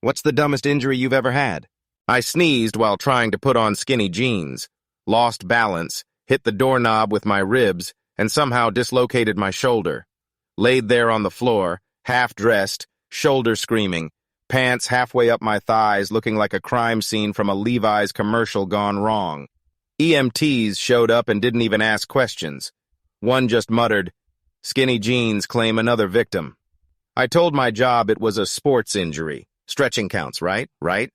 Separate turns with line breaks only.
What's the dumbest injury you've ever had? I sneezed while trying to put on skinny jeans, lost balance, hit the doorknob with my ribs, and somehow dislocated my shoulder. Laid there on the floor, half-dressed, shoulder screaming, pants halfway up my thighs looking like a crime scene from a Levi's commercial gone wrong. EMTs showed up and didn't even ask questions. One just muttered, "Skinny jeans claim another victim." I told my job it was a sports injury. Stretching counts, right? Right?